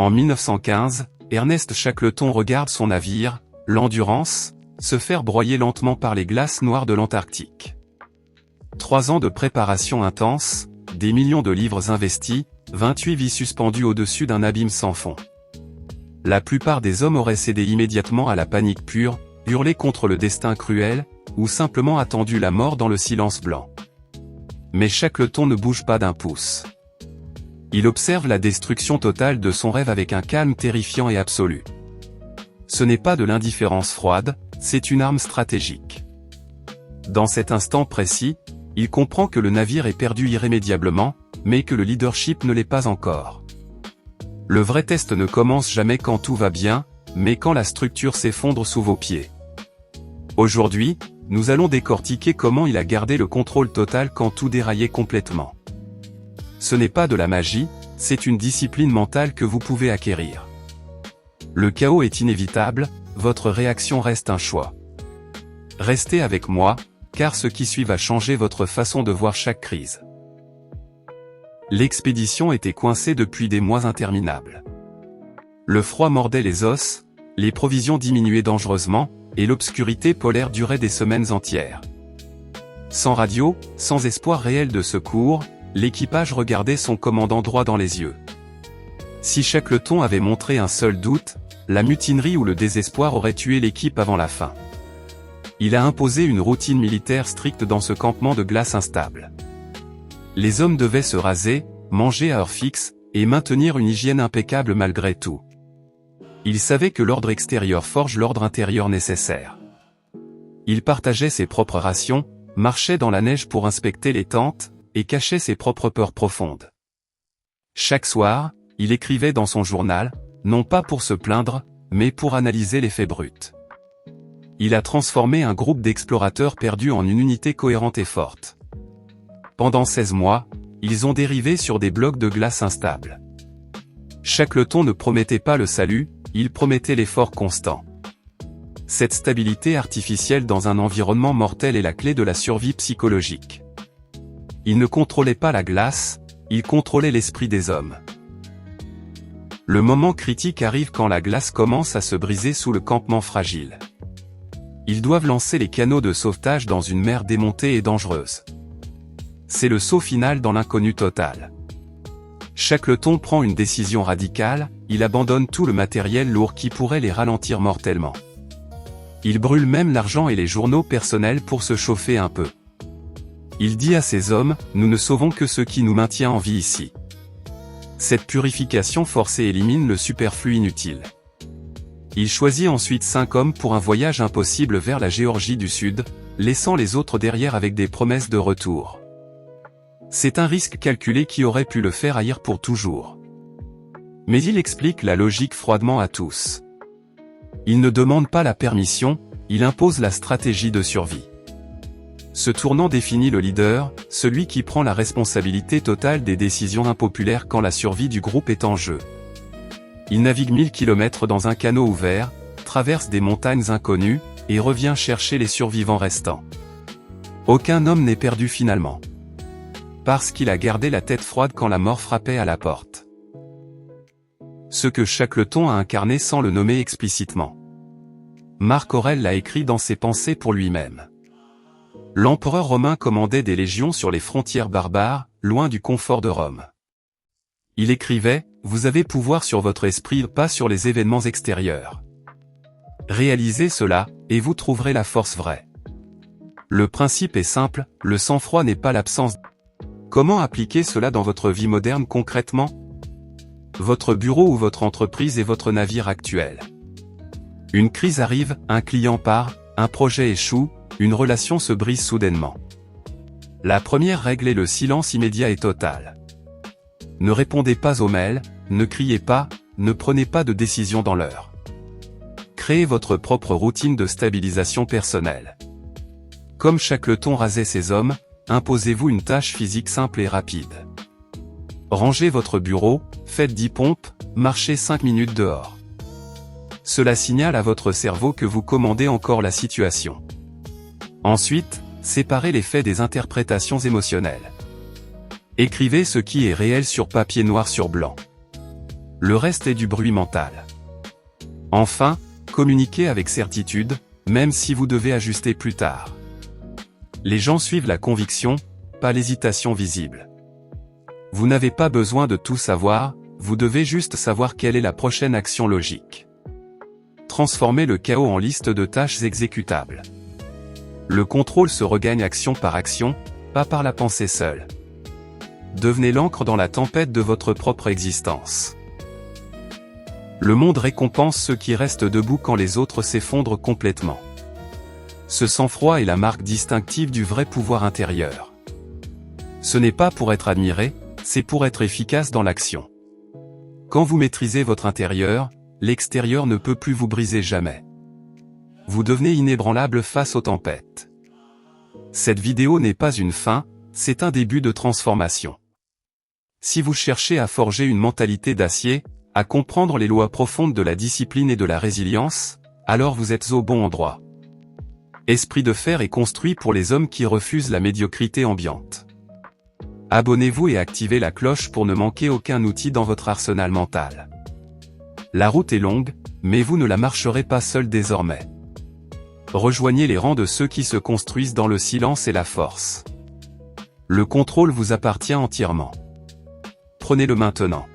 En 1915, Ernest Shackleton regarde son navire, l'Endurance, se faire broyer lentement par les glaces noires de l'Antarctique. 3 ans de préparation intense, des millions de livres investis, 28 vies suspendues au-dessus d'un abîme sans fond. La plupart des hommes auraient cédé immédiatement à la panique pure, hurlé contre le destin cruel, ou simplement attendu la mort dans le silence blanc. Mais Shackleton ne bouge pas d'un pouce. Il observe la destruction totale de son rêve avec un calme terrifiant et absolu. Ce n'est pas de l'indifférence froide, c'est une arme stratégique. Dans cet instant précis, il comprend que le navire est perdu irrémédiablement, mais que le leadership ne l'est pas encore. Le vrai test ne commence jamais quand tout va bien, mais quand la structure s'effondre sous vos pieds. Aujourd'hui, nous allons décortiquer comment il a gardé le contrôle total quand tout déraillait complètement. Ce n'est pas de la magie, c'est une discipline mentale que vous pouvez acquérir. Le chaos est inévitable, votre réaction reste un choix. Restez avec moi, car ce qui suit va changer votre façon de voir chaque crise. L'expédition était coincée depuis des mois interminables. Le froid mordait les os, les provisions diminuaient dangereusement, et l'obscurité polaire durait des semaines entières. Sans radio, sans espoir réel de secours, l'équipage regardait son commandant droit dans les yeux. Si Shackleton avait montré un seul doute, la mutinerie ou le désespoir auraient tué l'équipe avant la fin. Il a imposé une routine militaire stricte dans ce campement de glace instable. Les hommes devaient se raser, manger à heure fixe, et maintenir une hygiène impeccable malgré tout. Il savait que l'ordre extérieur forge l'ordre intérieur nécessaire. Il partageait ses propres rations, marchait dans la neige pour inspecter les tentes, et cachait ses propres peurs profondes. Chaque soir, il écrivait dans son journal, non pas pour se plaindre, mais pour analyser les faits bruts. Il a transformé un groupe d'explorateurs perdus en une unité cohérente et forte. Pendant 16 mois, ils ont dérivé sur des blocs de glace instables. Shackleton ne promettait pas le salut, il promettait l'effort constant. Cette stabilité artificielle dans un environnement mortel est la clé de la survie psychologique. Il ne contrôlait pas la glace, il contrôlait l'esprit des hommes. Le moment critique arrive quand la glace commence à se briser sous le campement fragile. Ils doivent lancer les canaux de sauvetage dans une mer démontée et dangereuse. C'est le saut final dans l'inconnu total. Shackleton prend une décision radicale, il abandonne tout le matériel lourd qui pourrait les ralentir mortellement. Il brûle même l'argent et les journaux personnels pour se chauffer un peu. Il dit à ses hommes, nous ne sauvons que ce qui nous maintient en vie ici. Cette purification forcée élimine le superflu inutile. Il choisit ensuite 5 hommes pour un voyage impossible vers la Géorgie du Sud, laissant les autres derrière avec des promesses de retour. C'est un risque calculé qui aurait pu le faire haïr pour toujours. Mais il explique la logique froidement à tous. Il ne demande pas la permission, il impose la stratégie de survie. Ce tournant définit le leader, celui qui prend la responsabilité totale des décisions impopulaires quand la survie du groupe est en jeu. Il navigue 1000 km dans un canot ouvert, traverse des montagnes inconnues, et revient chercher les survivants restants. Aucun homme n'est perdu finalement. Parce qu'il a gardé la tête froide quand la mort frappait à la porte. Ce que Shackleton a incarné sans le nommer explicitement. Marc Aurèle l'a écrit dans ses pensées pour lui-même. L'empereur romain commandait des légions sur les frontières barbares, loin du confort de Rome. Il écrivait, « Vous avez pouvoir sur votre esprit, pas sur les événements extérieurs. Réalisez cela, et vous trouverez la force vraie. » Le principe est simple, le sang-froid n'est pas l'absence. Comment appliquer cela dans votre vie moderne concrètement? Votre bureau ou votre entreprise est votre navire actuel. Une crise arrive, un client part, un projet échoue, une relation se brise soudainement. La première règle est le silence immédiat et total. Ne répondez pas aux mails, ne criez pas, ne prenez pas de décision dans l'heure. Créez votre propre routine de stabilisation personnelle. Comme Shackleton rasait ses hommes, imposez-vous une tâche physique simple et rapide. Rangez votre bureau, faites 10 pompes, marchez 5 minutes dehors. Cela signale à votre cerveau que vous commandez encore la situation. Ensuite, séparez les faits des interprétations émotionnelles. Écrivez ce qui est réel sur papier noir sur blanc. Le reste est du bruit mental. Enfin, communiquez avec certitude, même si vous devez ajuster plus tard. Les gens suivent la conviction, pas l'hésitation visible. Vous n'avez pas besoin de tout savoir, vous devez juste savoir quelle est la prochaine action logique. Transformez le chaos en liste de tâches exécutables. Le contrôle se regagne action par action, pas par la pensée seule. Devenez l'encre dans la tempête de votre propre existence. Le monde récompense ceux qui restent debout quand les autres s'effondrent complètement. Ce sang-froid est la marque distinctive du vrai pouvoir intérieur. Ce n'est pas pour être admiré, c'est pour être efficace dans l'action. Quand vous maîtrisez votre intérieur, l'extérieur ne peut plus vous briser jamais. Vous devenez inébranlable face aux tempêtes. Cette vidéo n'est pas une fin, c'est un début de transformation. Si vous cherchez à forger une mentalité d'acier, à comprendre les lois profondes de la discipline et de la résilience, alors vous êtes au bon endroit. Esprit de fer est construit pour les hommes qui refusent la médiocrité ambiante. Abonnez-vous et activez la cloche pour ne manquer aucun outil dans votre arsenal mental. La route est longue, mais vous ne la marcherez pas seul désormais. Rejoignez les rangs de ceux qui se construisent dans le silence et la force. Le contrôle vous appartient entièrement. Prenez-le maintenant.